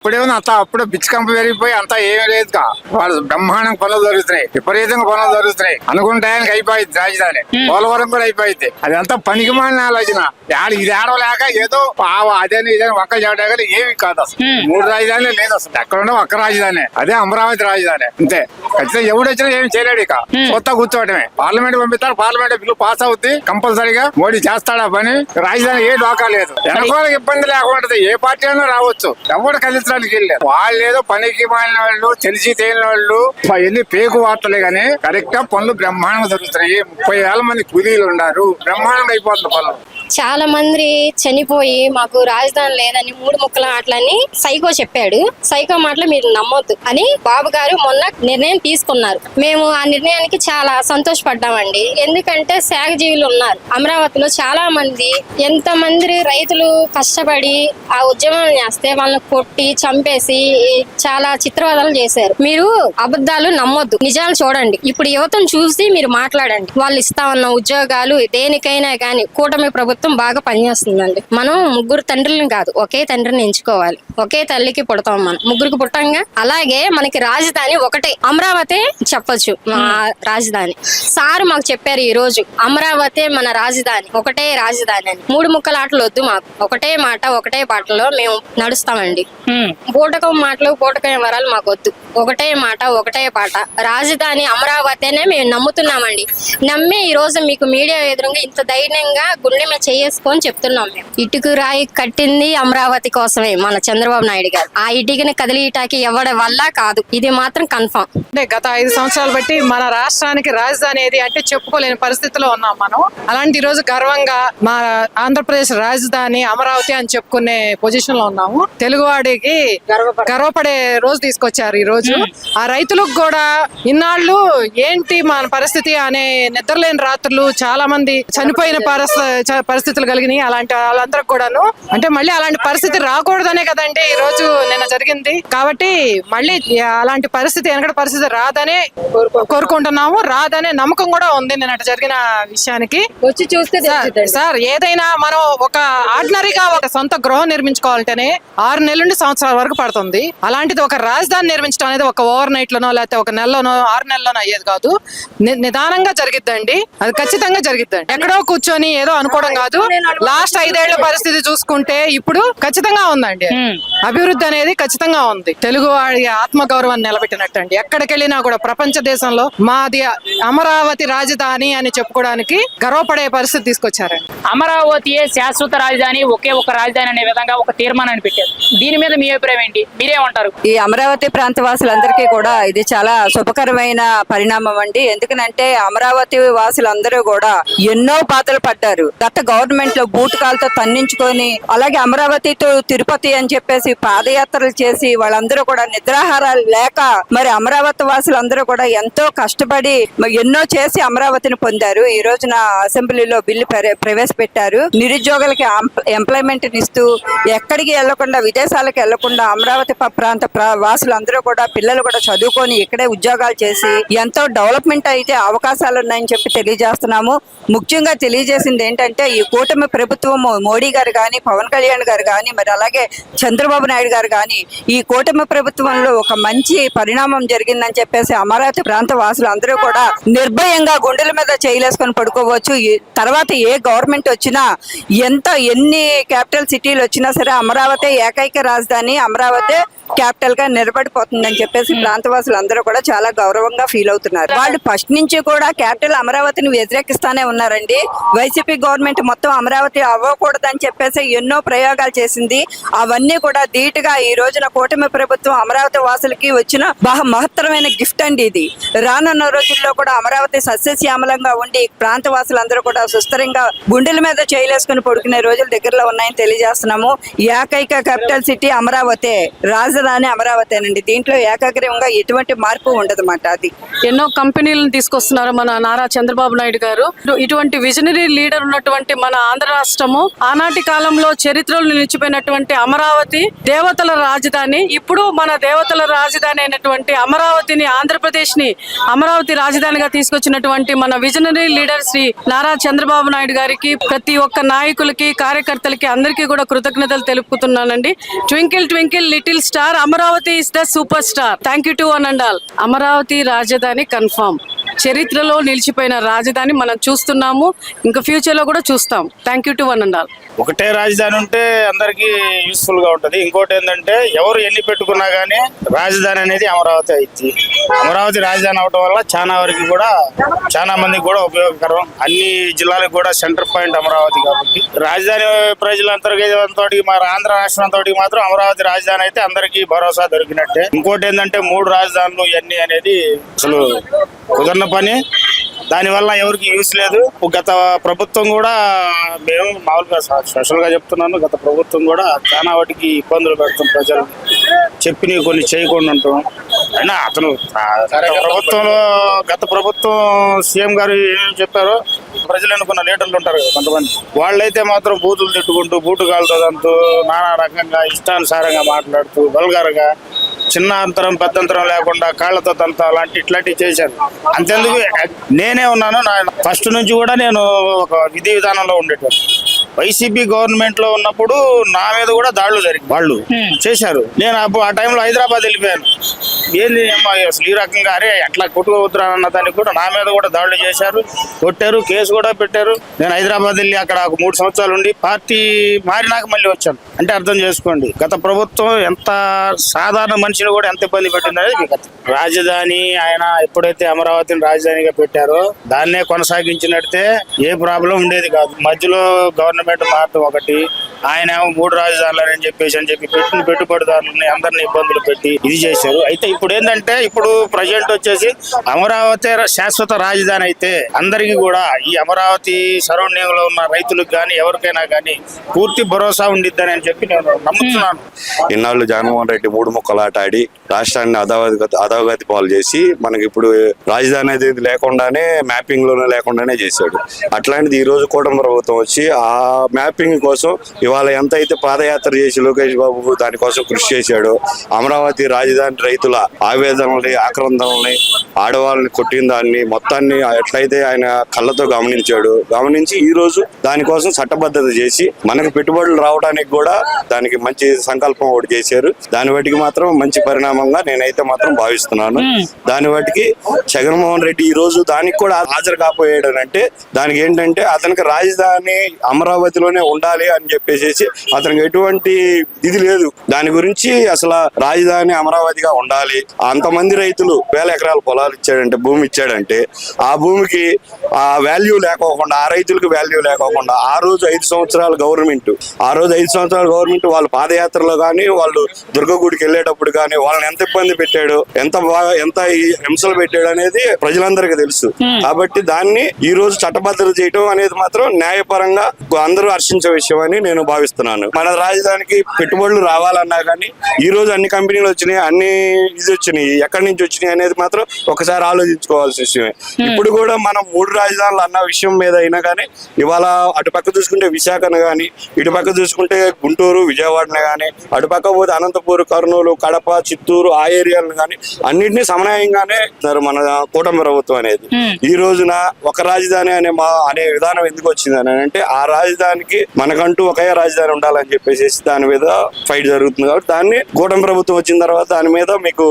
ఇప్పుడేమో అంతా అప్పుడు బిచ్చకంప పెరిగిపోయి అంతా ఏమీ లేదుగా. వాళ్ళు బ్రహ్మాండం పనులు జరుగుతున్నాయి, విపరీతంగా పనులు జరుగుతున్నాయి. అనుకున్న టయానికి అయిపోయింది రాజధాని, పోలవరం కూడా అయిపోయింది. అది అంతా పనికి మాలిన ఆలోచన. ఇది ఆడవలేక ఏదో అదేని ఇదే ఒక్క చేయడం ఏమి కాదు. అసలు 3 రాజధానులు లేదు అసలు. ఎక్కడున్నా ఒక్క రాజధాని, అదే అమరావతి రాజధాని అంతే. ఖచ్చితంగా ఎవడు వచ్చినా ఏమి చేయలేడు. ఇక కొత్త కూర్చోవడమే. పార్లమెంట్ పంపిస్తారు, పార్లమెంట్ బిల్లు పాస్ అవుతుంది కంపల్సరీగా. మోడీ చేస్తాడా పని. రాజధాని ఏ డోకా లేదు, ఎనకోళ్ళకి ఇబ్బంది లేకుండా ఏ పార్టీ అయినా రావచ్చు. ఎవరు కదిలించడానికి వెళ్ళారు. వాళ్ళు ఏదో పనికి మాలిన వాళ్ళు, తెలిసి తేలిన వాళ్ళు ఎన్ని పేకు వార్తలే గానీ కరెక్ట్ గా పనులు బ్రహ్మాండంగా జరుగుతున్నాయి. 30,000 మంది కూలీలు ఉన్నారు. బ్రహ్మాండంగా అయిపోతుంది పనులు. చాలా మంది చనిపోయి మాకు రాజధాని లేదని 3 ముక్కల మాటలని సైకో చెప్పాడు. సైకో మాటలు మీరు నమ్మొద్దు అని బాబు గారు మొన్న నిర్ణయం తీసుకున్నారు. మేము ఆ నిర్ణయానికి చాలా సంతోషపడ్డామండి. ఎందుకంటే శాఖజీవులు ఉన్నారు అమరావతిలో చాలా మంది. ఎంతమంది రైతులు కష్టపడి ఆ ఉద్యమం చేస్తే వాళ్ళని కొట్టి చంపేసి చాలా చిత్రవదలు చేశారు. మీరు అబద్ధాలు నమ్మొద్దు, నిజాలు చూడండి. ఇప్పుడు యువతను చూసి మీరు మాట్లాడండి. వాళ్ళు ఇస్తామన్న ఉద్యోగాలు దేనికైనా గానీ కూటమి ప్రభుత్వం బాగా పనిచేస్తుందండి. మనం 3 తండ్రులను కాదు, ఒకే తండ్రిని ఎంచుకోవాలి. ఒకే తల్లికి పుడతాం మనం, 3కి పుట్టంగా. అలాగే మనకి రాజధాని ఒకటే అమరావతి చెప్పొచ్చు. మా రాజధాని సార్ మాకు చెప్పారు ఈ రోజు, అమరావతి మన రాజధాని, ఒకటే రాజధాని అని. 3 ముక్కల ఆటలు వద్దు మాకు. ఒకటే మాట ఒకటే పాటలో మేము నడుస్తామండి. పూటకం మాటలు పూటకం వరాలు మాకు వద్దు. ఒకటే మాట ఒకటే పాట, రాజధాని అమరావతి అనే మేము నమ్ముతున్నామండి. నమ్మి ఈ రోజు మీకు మీడియా ఎదురుగా ఇంత ధైర్యంగా గుండె మీద చేసుకొని చెప్తున్నాం. మేము ఇటుకు రాయి కట్టింది అమరావతి కోసమే మన చంద్రబాబు నాయుడు గారు. ఆ ఇటుకని కదిలిటాకి ఎవరి వల్ల కాదు, ఇది మాత్రం కన్ఫర్మ్. అంటే గత 5 సంవత్సరాలు బట్టి మన రాష్ట్రానికి రాజధాని ఏది అంటే చెప్పుకోలేని పరిస్థితిలో ఉన్నాం మనం. అలాంటి ఈ రోజు గర్వంగా మా ఆంధ్రప్రదేశ్ రాజధాని అమరావతి అని చెప్పుకునే పొజిషన్ లో ఉన్నాము. తెలుగువాడికి గర్వపడే రోజు తీసుకొచ్చారు ఈ రోజు. ఆ రైతులకు కూడా ఇన్నాళ్ళు ఏంటి మన పరిస్థితి అనే నిద్రలేని రాత్రులు, చాలా మంది చనిపోయిన పరిస్థితులు కలిగినాయి. అలాంటి వాళ్ళందరికి కూడాను అంటే మళ్ళీ అలాంటి పరిస్థితి రాకూడదనే కదండి ఈ రోజు నిన్న జరిగింది. కాబట్టి మళ్ళీ అలాంటి పరిస్థితి, వెనకటి పరిస్థితి రాదనే కోరుకుంటున్నాము. రాదనే నమ్మకం కూడా ఉంది నిన్న జరిగిన విషయానికి. వచ్చి చూస్తే సార్, ఏదైనా మనం ఒక ఆర్డినరీగా ఒక సొంత గృహం నిర్మించుకోవాలంటేనే 6 నెలల నుండి సంవత్సరాల వరకు పడుతుంది. అలాంటిది ఒక రాజధాని నిర్మించడం అనేది ఒక ఓవర్ నైట్ లోనో లేకపోతే ఒక నెలలోనో 6 నెలలోనో అయ్యేది కాదు. నిదానంగా జరిగిద్దండి, అది ఖచ్చితంగా జరిగిద్దండి. ఎక్కడో కూర్చొని ఏదో అనుకోవడం కాదు. లాస్ట్ 5 ఏళ్ల పరిస్థితి చూసుకుంటే ఇప్పుడు ఖచ్చితంగా ఉందండి. అభివృద్ధి అనేది ఖచ్చితంగా ఉంది. తెలుగు వాడి ఆత్మగౌరవాన్ని నిలబెట్టినట్టండి. ఎక్కడికి వెళ్ళినా కూడా ప్రపంచ దేశంలో మాది అమరావతి రాజధాని అని చెప్పుకోవడానికి గర్వపడే పరిస్థితి తీసుకొచ్చారండి. అమరావతియే శాశ్వత రాజధాని, ఒకే ఒక రాజధాని అనే విధంగా ఒక తీర్మానాన్ని పెట్టారు. దీని మీద మీ అభిప్రాయం ఏంటి? మీరేమంటారు? ఈ అమరావతి ప్రాంత వాసులందరికీ కూడా ఇది చాలా శుభకరమైన పరిణామం అండి. ఎందుకంటే అమరావతి వాసులందరూ కూడా ఎన్నో పాతలు పడ్డారు. గత గవర్నమెంట్ లో బూటకాలతో తన్నించుకొని, అలాగే అమరావతి టు తిరుపతి అని చెప్పేసి పాదయాత్రలు చేసి వాళ్ళందరూ కూడా నిద్రాహారాలు లేక మరి అమరావతి వాసులందరూ కూడా ఎంతో కష్టపడి ఎన్నో చేసి అమరావతిని పొందారు. ఈ రోజున అసెంబ్లీలో బిల్లు ప్రవేశపెట్టారు. నిరుద్యోగులకి ఎంప్లాయ్మెంట్ ఇస్తూ ఎక్కడికి వెళ్లకుండా, విదేశాలకు వెళ్లకుండా అమరావతి ప్రాంత వాసులందరూ కూడా, పిల్లలు కూడా చదువుకొని ఇక్కడే ఉద్యోగాలు చేసి ఎంతో డెవలప్మెంట్ అయితే అవకాశాలు ఉన్నాయని చెప్పి తెలియజేస్తున్నాము. ముఖ్యంగా తెలియజేసింది ఏంటంటే ఈ కూటమి ప్రభుత్వం, మోడీ గారు కానీ, పవన్ కళ్యాణ్ గారు కానీ, మరి అలాగే చంద్రబాబు నాయుడు గారు కానీ ఈ కూటమి ప్రభుత్వంలో ఒక మంచి పరిణామం జరిగిందని చెప్పేసి అమరావతి ప్రాంత వాసులు అందరూ కూడా నిర్భయంగా గుండెల మీద చేయలేసుకొని పడుకోవచ్చు. తర్వాత ఏ గవర్నమెంట్ వచ్చినా, ఎన్ని క్యాపిటల్ సిటీలు వచ్చినా సరే అమరావతి ఏకైక రాజధాని, అమరావతి క్యాపిటల్ గా నిలబడిపోతుందని చెప్పేసి ప్రాంతవాసులు అందరూ కూడా చాలా గౌరవంగా ఫీల్ అవుతున్నారు. వాళ్ళు ఫస్ట్ నుంచి కూడా క్యాపిటల్ అమరావతిని వ్యతిరేకిస్తానే ఉన్నారండి. వైసీపీ గవర్నమెంట్ మొత్తం అమరావతి అవ్వకూడదని చెప్పేసి ఎన్నో ప్రయోగాలు చేసింది. అవన్నీ కూడా ధీటుగా ఈ రోజున కూటమి ప్రభుత్వం అమరావతి వాసులకి వచ్చిన మహత్తరమైన గిఫ్ట్ అండి ఇది. రానున్న రోజుల్లో కూడా అమరావతి సస్యశ్యామలంగా ఉండి ప్రాంత వాసులందరూ కూడా సుస్థిరంగా గుండెల మీద చేయలేసుకుని పడుకునే రోజులు దగ్గరలో ఉన్నాయని తెలియజేస్తున్నాము. ఏకైక క్యాపిటల్ సిటీ అమరావతి, రాజధాని అమరావతేనండి. దీంట్లో ఏకాగ్రీవంగా ఎటువంటి మార్పు ఉండదన్నమాట. అది ఎన్నో కంపెనీలను తీసుకొస్తున్నారు మన నారా చంద్రబాబు నాయుడు గారు. ఇటువంటి విజనరీ లీడర్ ఉన్నటువంటి మన ఆంధ్ర రాష్ట్రము ఆనాటి కాలంలో చరిత్రలో నిలిచిపోయినటువంటి అమరావతి దేవతల రాజధాని. ఇప్పుడు మన దేవతల రాజధాని అయినటువంటి అమరావతిని, ఆంధ్రప్రదేశ్ ని అమరావతి రాజధానిగా తీసుకొచ్చినటువంటి మన విజనరీ లీడర్ శ్రీ నారా చంద్రబాబు నాయుడు గారికి, ప్రతి ఒక్క నాయకులకి, కార్యకర్తలకి అందరికీ కూడా కృతజ్ఞతలు తెలుపుతున్నానండి. Twinkle twinkle little star, Amaravati is the super star. Thank you to one and all. Amaravati రాజధాని కన్ఫర్మ్. చరిత్రలో నిలిచిపోయిన రాజధాని మనం చూస్తున్నాము, ఇంకా ఫ్యూచర్ లో కూడా చూస్తాం. Thank you to one and all. ఒకటే రాజధాని ఉంటే అందరికీ యూస్ఫుల్ గా ఉంటది. ఇంకోటి ఏంటంటే ఎవరు ఎన్ని పెట్టుకున్నా గానీ రాజధాని అనేది అమరావతి అయింది. అమరావతి రాజధాని అవటం వల్ల చాలా వరకు కూడా చాలా మందికి కూడా ఉపయోగకరం. అన్ని జిల్లాలకు కూడా సెంటర్ పాయింట్ అమరావతి కాబట్టి రాజధాని ప్రజలందరికీ మన ఆంధ్ర రాష్ట్రం అంతటికి మాత్రం అమరావతి రాజధాని అయితే అందరికీ భరోసా దొరికినట్టే. ఇంకోటి ఏంటంటే 3 రాజధానులు ఇవన్నీ అనేది అసలు కుదరని పని. దానివల్ల ఎవరికి యూస్ లేదు. గత ప్రభుత్వం కూడా, మేము మామూలుగా స్పెషల్ గా చెప్తున్నాను, గత ప్రభుత్వం కూడా చాలా వాటికి ఇబ్బందులు పెడతాం ప్రజలు, చెప్పి కొన్ని చేయకుండా ఉంటాం. అయినా అతను గత ప్రభుత్వం సీఎం గారు ఏం చెప్పారో ప్రజలు అనుకున్న లీడర్లు ఉంటారు కదా కొంతమంది, వాళ్ళైతే మాత్రం బూతులు తిట్టుకుంటూ, బూటు కాలుతుందంటూ, నానా రకంగా ఇష్టానుసారంగా మాట్లాడుతూ, వల్గర్గా, చిన్న అంతరం పెద్దంతరం లేకుండా కాళ్ళతో తంత ఇట్లాంటివి చేశారు. అంతెందుకు నేనే ఉన్నాను, ఫస్ట్ నుంచి కూడా నేను ఒక విధి విధానంలో ఉండేటప్పుడు. వైసీపీ గవర్నమెంట్ లో ఉన్నప్పుడు నా మీద కూడా దాడులు జరిగి వాళ్ళు చేశారు. నేను అప్పుడు ఆ టైంలో హైదరాబాద్ వెళ్ళిపోయాను. ఏంది అసలు ఈ రకంగా అరే అట్లా కొట్టుకోవద్దురా అన్న దానికి కూడా నా మీద కూడా దాడులు చేశారు, కొట్టారు, కేసు కూడా పెట్టారు. నేను హైదరాబాద్ వెళ్ళి అక్కడ 3 సంవత్సరాలు ఉండి పార్టీ మారినాక మళ్ళీ వచ్చాను. అంటే అర్థం చేసుకోండి గత ప్రభుత్వం ఎంత సాధారణ మనిషిని కూడా ఎంత ఇబ్బంది పెట్టింది అనేది మీకు రాజధాని ఆయన ఎప్పుడైతే అమరావతిని రాజధానిగా పెట్టారో దాన్నే కొనసాగించినట్టే ఏ ప్రాబ్లం ఉండేది కాదు. మధ్యలో గవర్నమెంట్ మారటం ఒకటి, ఆయన 3 రాజధానులు అని చెప్పి పెట్టిన పెట్టుబడిదారులని అందరినీ ఇబ్బందులు పెట్టి ఇది చేశారు. అయితే ఇప్పుడు ఏంటంటే ఇప్పుడు ప్రజెంట్ వచ్చేసి అమరావతి శాశ్వత రాజధాని అయితే అందరికీ కూడా ఈ అమరావతి సరౌండింగ్ లో ఉన్న రైతులకు కానీ ఎవరికైనా కానీ పూర్తి భరోసా ఉండిద్దని అని చెప్పి నేను నమ్ముతున్నాను. ఇన్నాళ్ళు జగన్మోహన్ రెడ్డి 3 ముక్కలాట ఆడి రాష్ట్రాన్ని అధోగతి పాలు చేసి మనకి ఇప్పుడు రాజధాని అనేది లేకుండానే, మ్యాపింగ్ లోనే లేకుండానే చేశాడు. అట్లాంటిది ఈ రోజు కూటమి ప్రభుత్వం వచ్చి ఆ మ్యాపింగ్ కోసం ఇవాళ ఎంత అయితే పాదయాత్ర చేసి లోకేష్ బాబు దానికోసం కృషి చేశాడో, అమరావతి రాజధాని రైతుల ఆవేదనల్ని, ఆక్రందనల్ని, ఆడవాళ్ళని కొట్టిన దాన్ని మొత్తాన్ని ఎట్లయితే ఆయన కళ్ళతో గమనించి ఈ రోజు దానికోసం చట్టబద్ధత చేసి మనకు పెట్టుబడులు రావడానికి కూడా దానికి మంచి సంకల్పం ఒకటి చేశారు. దాని వాటికి మాత్రం మంచి పరిణామంగా నేనైతే మాత్రం భావిస్తున్నాను. దాని వాటికి జగన్మోహన్ రెడ్డి ఈ రోజు దానికి కూడా హాజరు కాపోయాడు అంటే దానికి ఏంటంటే అతనికి రాజధాని అమరావతిలోనే ఉండాలి అని చెప్పేసి అతనికి ఎటువంటి ఇది లేదు. దాని గురించి అసలు రాజధాని అమరావతిగా ఉండాలి, అంతమంది రైతులు 1000 ఎకరాల పొలాలు ఇచ్చాడంటే, భూమి ఇచ్చాడంటే ఆ భూమికి ఆ వాల్యూ లేకోకుండా, ఆ రైతులకు వాల్యూ లేకోకుండా ఆ రోజు 5 సంవత్సరాల గవర్నమెంట్ వాళ్ళు పాదయాత్రలో కానీ, వాళ్ళు దుర్గగుడికి వెళ్ళేటప్పుడు కానీ వాళ్ళని ఎంత ఇబ్బంది పెట్టాడు, ఎంత హింసలు పెట్టాడు అనేది ప్రజలందరికీ తెలుసు. కాబట్టి దాన్ని ఈ రోజు చట్టబద్ధత చేయడం అనేది మాత్రం న్యాయపరంగా అందరూ హర్షించే విషయం అని నేను భావిస్తున్నాను. మన రాజధానికి పెట్టుబడులు రావాలన్నా కానీ ఈ రోజు అన్ని కంపెనీలు వచ్చినాయి, అన్ని ఇది వచ్చినాయి, ఎక్కడి నుంచి వచ్చినాయి అనేది మాత్రం ఒకసారి ఆలోచించుకోవాల్సిన విషయమే. ఇప్పుడు కూడా మనం 3 రాజధానులు అన్న విషయం మీద అయినా కానీ ఇవాళ అటు పక్క చూసుకుంటే విశాఖను కానీ, ఇటు పక్క చూసుకుంటే గుంటూరు, విజయవాడని కానీ, అటు పక్క పోతే అనంతపూర్, కర్నూలు, కడప, చిత్తూరు ఆ ఏరియాలను కానీ అన్నింటినీ సమన్వయంగానే మన కూటమి ప్రభుత్వం అనేది. ఈ రోజున ఒక రాజధాని అనే విధానం ఎందుకు వచ్చింది అని అంటే ఆ రాజధానికి మనకంటూ ఒకే రాజధాని ఉండాలని చెప్పేసి దాని మీద ఫైట్ జరుగుతుంది. కాబట్టి దాన్ని కూటమి ప్రభుత్వం వచ్చిన తర్వాత దాని మీద మీకు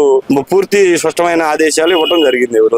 పూర్తి స్పష్టమైన ఆదేశాలు ఇవ్వడం జరిగింది.